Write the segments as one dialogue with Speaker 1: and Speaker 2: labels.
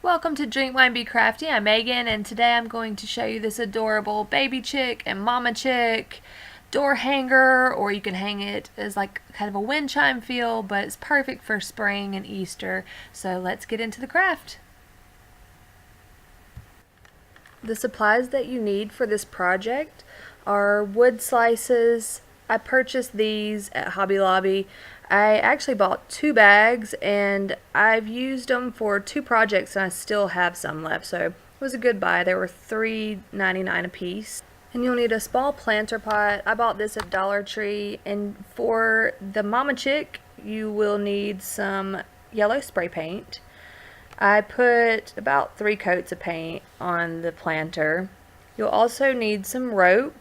Speaker 1: Welcome to Drink Wine Be Crafty. I'm Megan, and today I'm going to show you this adorable baby chick and mama chick door hanger, or you can hang it as like kind of a wind chime feel, but it's perfect for spring and Easter. So let's get into the craft. The supplies that you need for this project are wood slices. I purchased these at Hobby Lobby. I actually bought 2 bags and I've used them for 2 projects and I still have some left, so it was a good buy. They were $3.99 a piece. And you'll need a small planter pot. I bought this at Dollar Tree. And for the mama chick, you will need some yellow spray paint. I put about 3 coats of paint on the planter. You'll also need some rope.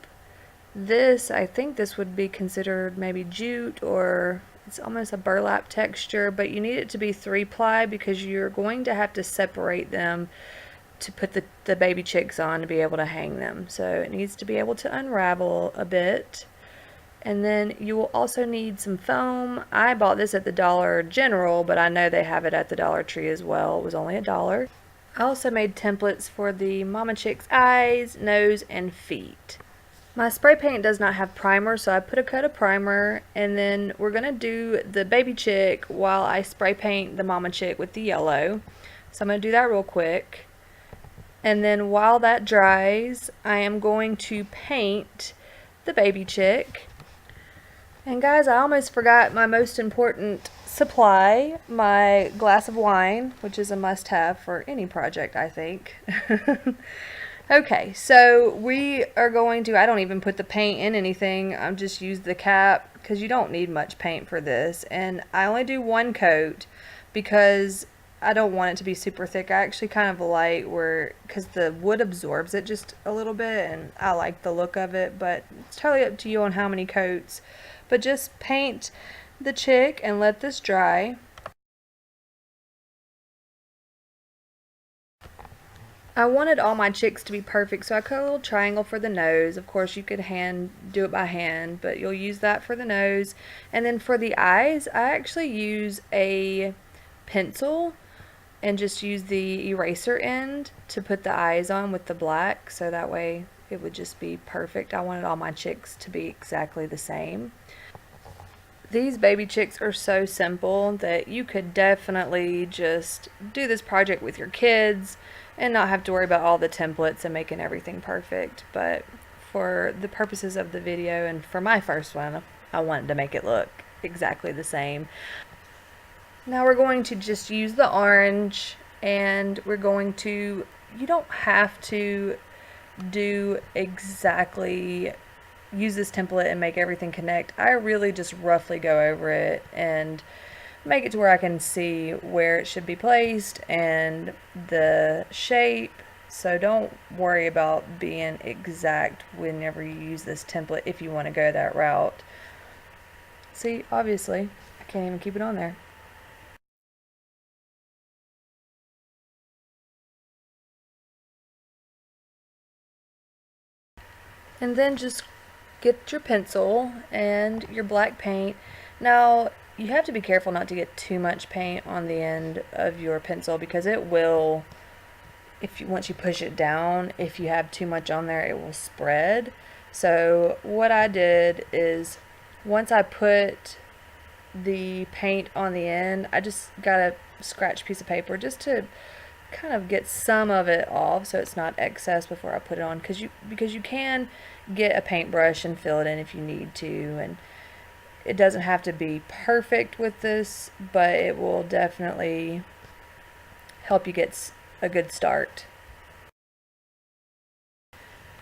Speaker 1: I think this would be considered maybe jute, or it's almost a burlap texture, but you need it to be 3-ply because you're going to have to separate them to put the baby chicks on to be able to hang them. So it needs to be able to unravel a bit. And then you will also need some foam. I bought this at the Dollar General, but I know they have it at the Dollar Tree as well. It was only $1. I also made templates for the mama chick's eyes, nose, and feet. My spray paint does not have primer, so I put a coat of primer, and then we're going to do the baby chick while I spray paint the mama chick with the yellow. So I'm going to do that real quick. And then while that dries, I am going to paint the baby chick. And guys, I almost forgot my most important supply, my glass of wine, which is a must-have for any project, I think. Okay, so we are going to, I don't even put the paint in anything, I'm just use the cap because you don't need much paint for this. And I only do 1 coat because I don't want it to be super thick. I actually kind of like because the wood absorbs it just a little bit and I like the look of it, but it's totally up to you on how many coats. But just paint the chick and let this dry. I wanted all my chicks to be perfect, so I cut a little triangle for the nose. Of course, you could do it by hand, but you'll use that for the nose. And then for the eyes, I actually use a pencil and just use the eraser end to put the eyes on with the black, so that way it would just be perfect. I wanted all my chicks to be exactly the same. These baby chicks are so simple that you could definitely just do this project with your kids and not have to worry about all the templates and making everything perfect. But for the purposes of the video and for my first one, I wanted to make it look exactly the same. Now we're going to just use the orange, and we're going to, you don't have to do exactly use this template and make everything connect. I really just roughly go over it and make it to where I can see where it should be placed and the shape. So don't worry about being exact whenever you use this template if you want to go that route. See, obviously, I can't even keep it on there. And then just get your pencil and your black paint. Now, you have to be careful not to get too much paint on the end of your pencil because it will, once you push it down, if you have too much on there, it will spread. So what I did is, once I put the paint on the end, I just got a scratch piece of paper just to kind of get some of it off so it's not excess before I put it on, because you can get a paintbrush and fill it in if you need to, and it doesn't have to be perfect with this, but it will definitely help you get a good start.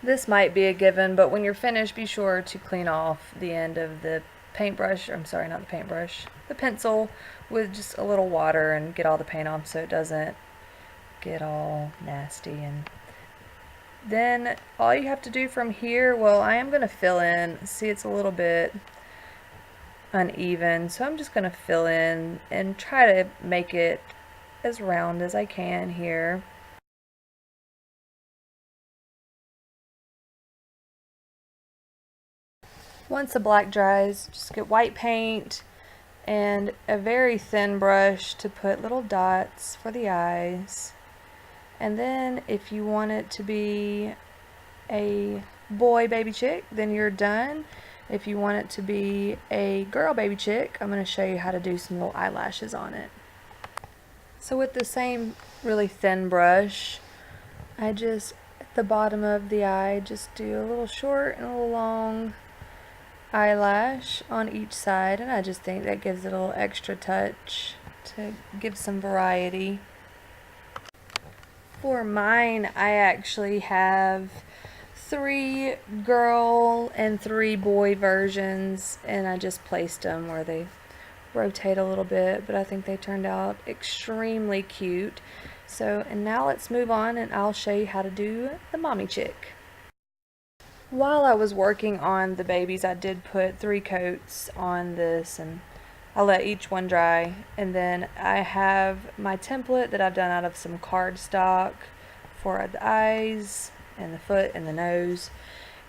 Speaker 1: This might be a given, but when you're finished, be sure to clean off the end of the paintbrush, I'm sorry, not the paintbrush, the pencil, with just a little water and get all the paint off so it doesn't get all nasty. And then all you have to do from here, well, I am going to fill in, see, it's a little bit uneven, so I'm just going to fill in and try to make it as round as I can here. Once the black dries, just get white paint and a very thin brush to put little dots for the eyes. And then if you want it to be a boy baby chick, then you're done. If you want it to be a girl baby chick, I'm going to show you how to do some little eyelashes on it. So with the same really thin brush, I just, at the bottom of the eye, just do a little short and a little long eyelash on each side, and I just think that gives it a little extra touch to give some variety. For mine, I actually have 3 girl and 3 boy versions, and I just placed them where they rotate a little bit, but I think they turned out extremely cute. So, and now let's move on and I'll show you how to do the mommy chick. While I was working on the babies, I did put 3 coats on this, and I let each one dry. And then I have my template that I've done out of some cardstock for the eyes and the foot and the nose.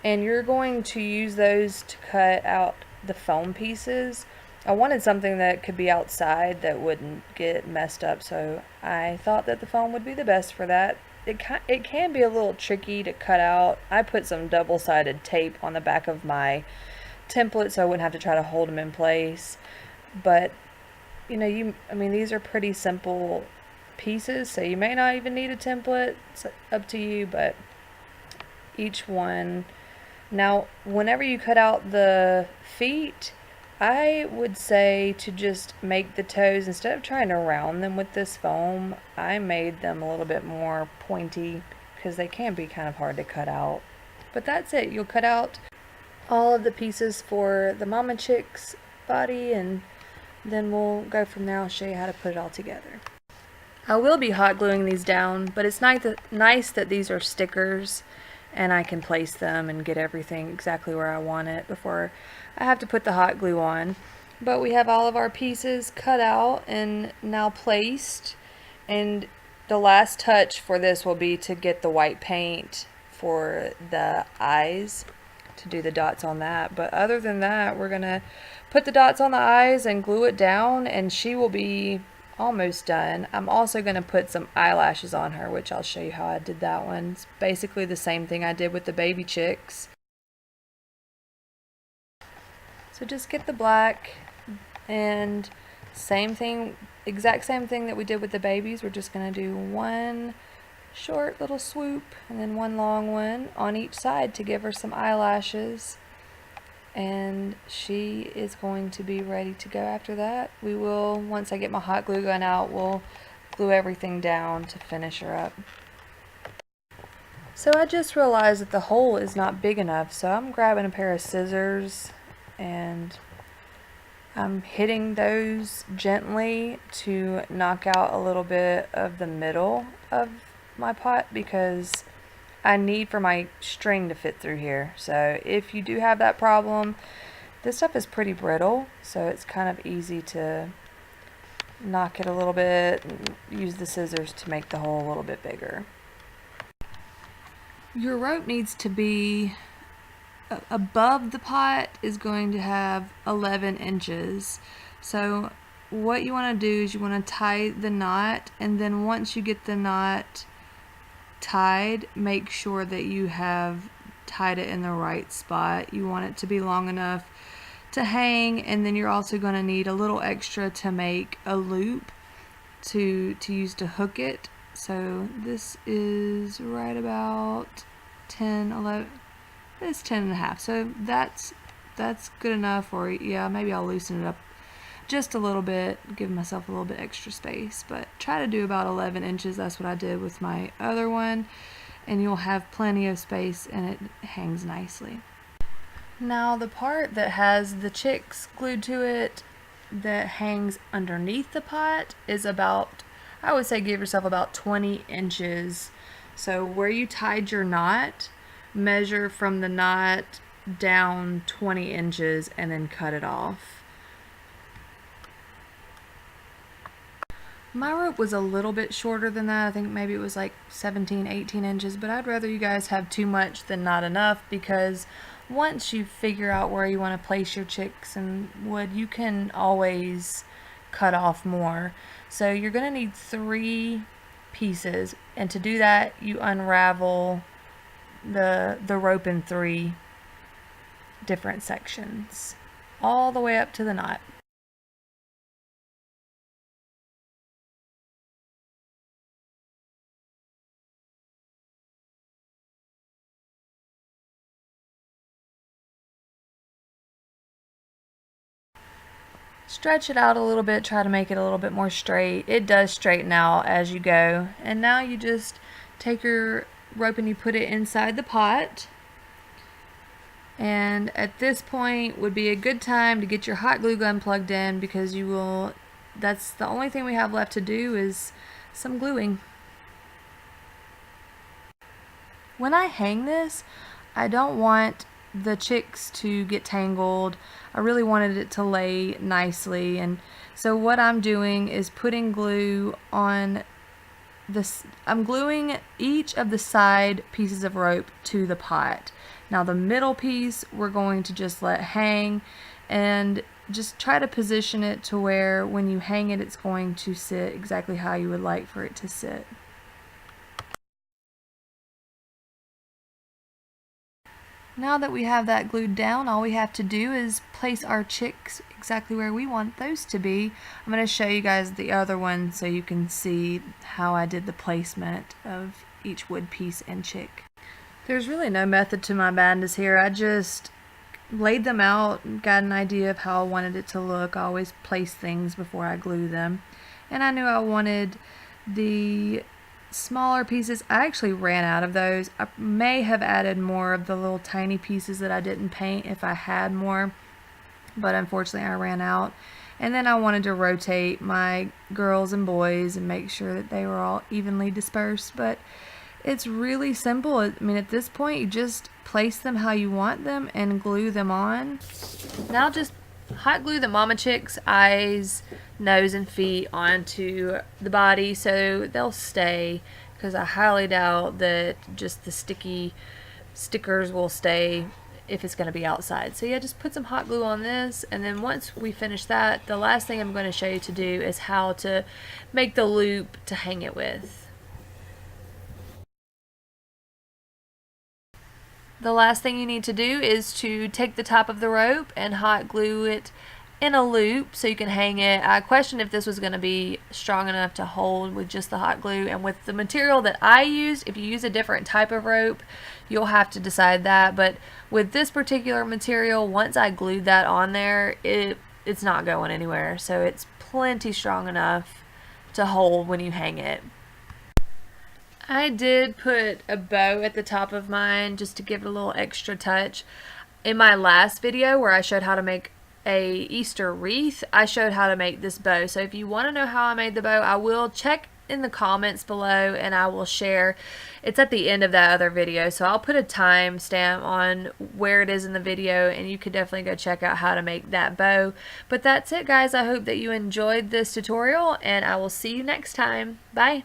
Speaker 1: And you're going to use those to cut out the foam pieces. I wanted something that could be outside that wouldn't get messed up, so I thought that the foam would be the best for that. It can be a little tricky to cut out. I put some double-sided tape on the back of my template so I wouldn't have to try to hold them in place. But, you know, I mean, these are pretty simple pieces, so you may not even need a template. It's up to you, but each one. Now, whenever you cut out the feet, I would say to just make the toes, instead of trying to round them with this foam, I made them a little bit more pointy because they can be kind of hard to cut out. But that's it. You'll cut out all of the pieces for the mama chick's body, and then we'll go from there. I'll show you how to put it all together. I will be hot gluing these down, but it's nice that these are stickers and I can place them and get everything exactly where I want it before I have to put the hot glue on. But we have all of our pieces cut out and now placed, and the last touch for this will be to get the white paint for the eyes, to do the dots on that. But other than that, we're gonna put the dots on the eyes and glue it down, and she will be almost done. I'm also going to put some eyelashes on her, which I'll show you how I did that one. It's basically the same thing I did with the baby chicks. So just get the black, and same thing, exact same thing that we did with the babies. We're just going to do one short little swoop and then one long one on each side to give her some eyelashes. And she is going to be ready to go after that. We will, once I get my hot glue gun out, we'll glue everything down to finish her up. So I just realized that the hole is not big enough, so I'm grabbing a pair of scissors and I'm hitting those gently to knock out a little bit of the middle of my pot, because I need for my string to fit through here. So if you do have that problem, this stuff is pretty brittle, so it's kind of easy to knock it a little bit and use the scissors to make the hole a little bit bigger. Your rope needs to be above the pot is going to have 11 inches. So what you want to do is you want to tie the knot, and then once you get the knot tied, make sure that you have tied it in the right spot. You want it to be long enough to hang, and then you're also going to need a little extra to make a loop to use to hook it. So this is right about 10, 11, it's 10 and a half. So that's good enough, or yeah, maybe I'll loosen it up just a little bit, give myself a little bit extra space, but try to do about 11 inches. That's what I did with my other one, and you'll have plenty of space and it hangs nicely. Now the part that has the chicks glued to it that hangs underneath the pot is about, I would say give yourself about 20 inches. So where you tied your knot, measure from the knot down 20 inches and then cut it off. My rope was a little bit shorter than that. I think maybe it was like 17, 18 inches, but I'd rather you guys have too much than not enough, because once you figure out where you want to place your chicks and wood, you can always cut off more. So you're going to need 3 pieces, and to do that you unravel the rope in 3 different sections all the way up to the knot. Stretch it out a little bit, try to make it a little bit more straight. It does straighten out as you go. And now you just take your rope and you put it inside the pot. And at this point would be a good time to get your hot glue gun plugged in, because that's the only thing we have left to do is some gluing. When I hang this, I don't want the chicks to get tangled. I really wanted it to lay nicely, and so what I'm doing is putting glue on this. I'm gluing each of the side pieces of rope to the pot. Now the middle piece we're going to just let hang, and just try to position it to where when you hang it, it's going to sit exactly how you would like for it to sit. Now that we have that glued down, all we have to do is place our chicks exactly where we want those to be. I'm going to show you guys the other one so you can see how I did the placement of each wood piece and chick. There's really no method to my madness here. I just laid them out, got an idea of how I wanted it to look. I always place things before I glue them. And I knew I wanted the smaller pieces. I actually ran out of those. I may have added more of the little tiny pieces that I didn't paint if I had more, but unfortunately I ran out. And then I wanted to rotate my girls and boys and make sure that they were all evenly dispersed, but it's really simple. I mean, at this point you just place them how you want them and glue them on. Now just hot glue the mama chick's eyes, nose, and feet onto the body so they'll stay, because I highly doubt that just the sticky stickers will stay if it's going to be outside. So yeah, just put some hot glue on this, and then once we finish that, the last thing I'm going to show you to do is how to make the loop to hang it with. The last thing you need to do is to take the top of the rope and hot glue it in a loop so you can hang it. I questioned if this was going to be strong enough to hold with just the hot glue, and with the material that I used, if you use a different type of rope, you'll have to decide that. But with this particular material, once I glued that on there, it's not going anywhere, so it's plenty strong enough to hold when you hang it. I did put a bow at the top of mine just to give it a little extra touch. In my last video where I showed how to make a Easter wreath, I showed how to make this bow. So if you want to know how I made the bow, I will check in the comments below and I will share. It's at the end of that other video, so I'll put a time stamp on where it is in the video, and you could definitely go check out how to make that bow. But that's it, guys. I hope that you enjoyed this tutorial, and I will see you next time. Bye.